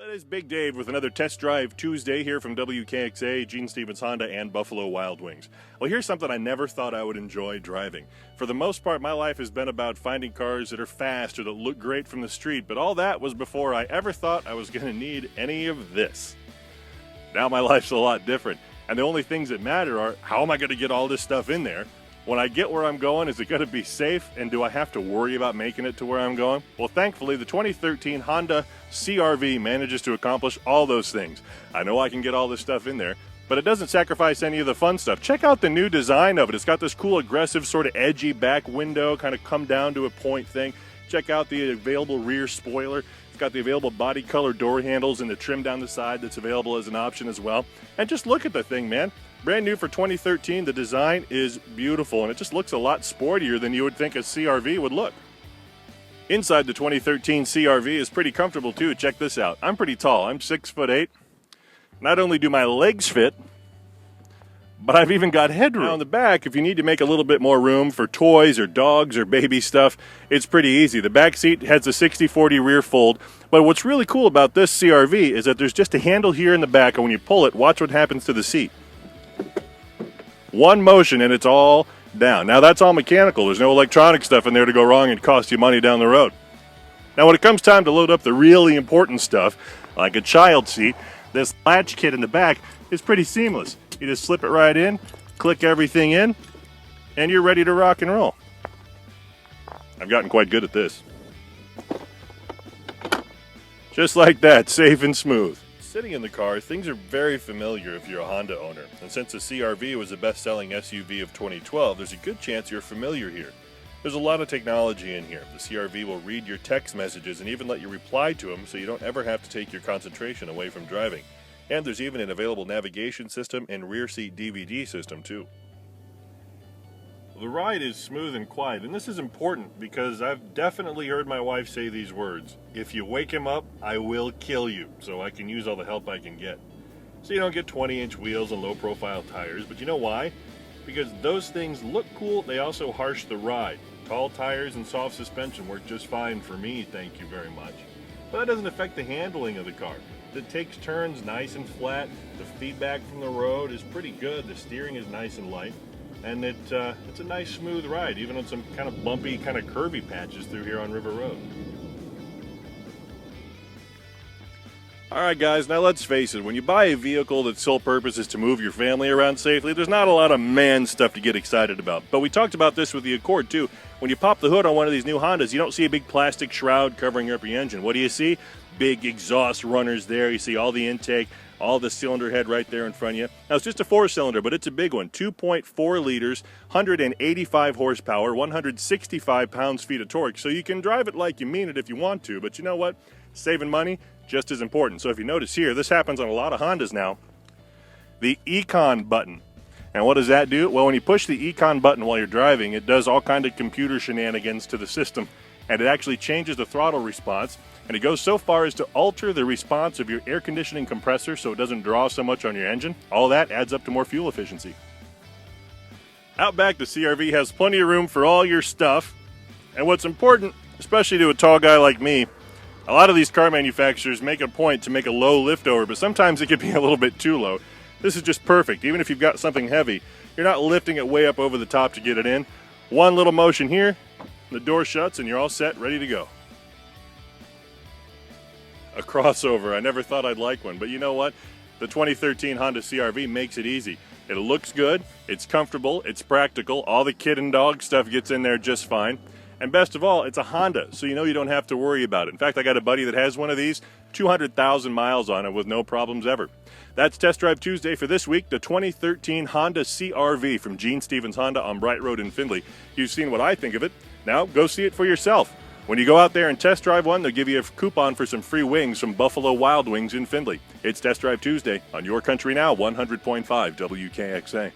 It is Big Dave with another Test Drive Tuesday here from WKXA, Gene Stevens Honda, and Buffalo Wild Wings. Well, here's something I never thought I would enjoy driving. For the most part, my life has been about finding cars that are fast or that look great from the street, but all that was before I ever thought I was going to need any of this. Now my life's a lot different, and the only things that matter are how am I going to get all this stuff in there? When I get where I'm going, is it going to be safe, and do I have to worry about making it to where I'm going? Well, thankfully, the 2013 Honda CR-V manages to accomplish all those things. I know I can get all this stuff in there, but it doesn't sacrifice any of the fun stuff. Check out the new design of it. It's got this cool, aggressive, sort of edgy back window, kind of come down to a point thing. Check out the available rear spoiler. It's got the available body color door handles and the trim down the side that's available as an option as well. And just look at the thing, man. Brand new for 2013, the design is beautiful, and it just looks a lot sportier than you would think a CR-V would look. Inside the 2013 CR-V is pretty comfortable too. Check this out. I'm pretty tall. I'm 6'8". Not only do my legs fit, but I've even got headroom. Now in the back, if you need to make a little bit more room for toys or dogs or baby stuff, it's pretty easy. The back seat has a 60/40 rear fold, but what's really cool about this CR-V is that there's just a handle here in the back, and when you pull it, watch what happens to the seat. One motion and it's all down. Now that's all mechanical. There's no electronic stuff in there to go wrong and cost you money down the road. Now when it comes time to load up the really important stuff, like a child seat, this latch kit in the back is pretty seamless. You just slip it right in, click everything in, and you're ready to rock and roll. I've gotten quite good at this. Just like that, safe and smooth. Sitting in the car, things are very familiar if you're a Honda owner. And since the CR-V was the best-selling SUV of 2012, there's a good chance you're familiar here. There's a lot of technology in here. The CR-V will read your text messages and even let you reply to them so you don't ever have to take your concentration away from driving. And there's even an available navigation system and rear seat DVD system too. The ride is smooth and quiet, and this is important because I've definitely heard my wife say these words: if you wake him up, I will kill you, so I can use all the help I can get. So you don't get 20-inch wheels and low-profile tires, but you know why? Because those things look cool, they also harsh the ride. Tall tires and soft suspension work just fine for me, thank you very much. But that doesn't affect the handling of the car. It takes turns nice and flat, the feedback from the road is pretty good, the steering is nice and light. And it's a nice smooth ride, even on some kind of bumpy, kind of curvy patches through here on River Road. Alright guys, now let's face it, when you buy a vehicle that's sole purpose is to move your family around safely, there's not a lot of man stuff to get excited about. But we talked about this with the Accord too. When you pop the hood on one of these new Hondas, you don't see a big plastic shroud covering up your engine. What do you see? Big exhaust runners there. You see all the intake, all the cylinder head right there in front of you. Now, it's just a 4-cylinder, but it's a big one. 2.4 liters, 185 horsepower, 165 pounds-feet of torque. So you can drive it like you mean it if you want to, but you know what? Saving money, just as important. So if you notice here, this happens on a lot of Hondas now. The Econ button. And what does that do? Well, when you push the Econ button while you're driving, it does all kind of computer shenanigans to the system, and it actually changes the throttle response. And it goes so far as to alter the response of your air conditioning compressor so it doesn't draw so much on your engine. All that adds up to more fuel efficiency. Out back, the CR-V has plenty of room for all your stuff. And what's important, especially to a tall guy like me, a lot of these car manufacturers make a point to make a low liftover, but sometimes it can be a little bit too low. This is just perfect. Even if you've got something heavy, you're not lifting it way up over the top to get it in. One little motion here, the door shuts, and you're all set, ready to go. A crossover. I never thought I'd like one, but you know what? The 2013 Honda CR-V makes it easy. It looks good, it's comfortable, it's practical, all the kid and dog stuff gets in there just fine. And best of all, it's a Honda, so you know you don't have to worry about it. In fact, I got a buddy that has one of these, 200,000 miles on it with no problems ever. That's Test Drive Tuesday for this week, the 2013 Honda CR-V from Gene Stevens Honda on Bright Road in Findlay. You've seen what I think of it. Now, go see it for yourself. When you go out there and test drive one, they'll give you a coupon for some free wings from Buffalo Wild Wings in Findlay. It's Test Drive Tuesday on Your Country Now, 100.5 WKXA.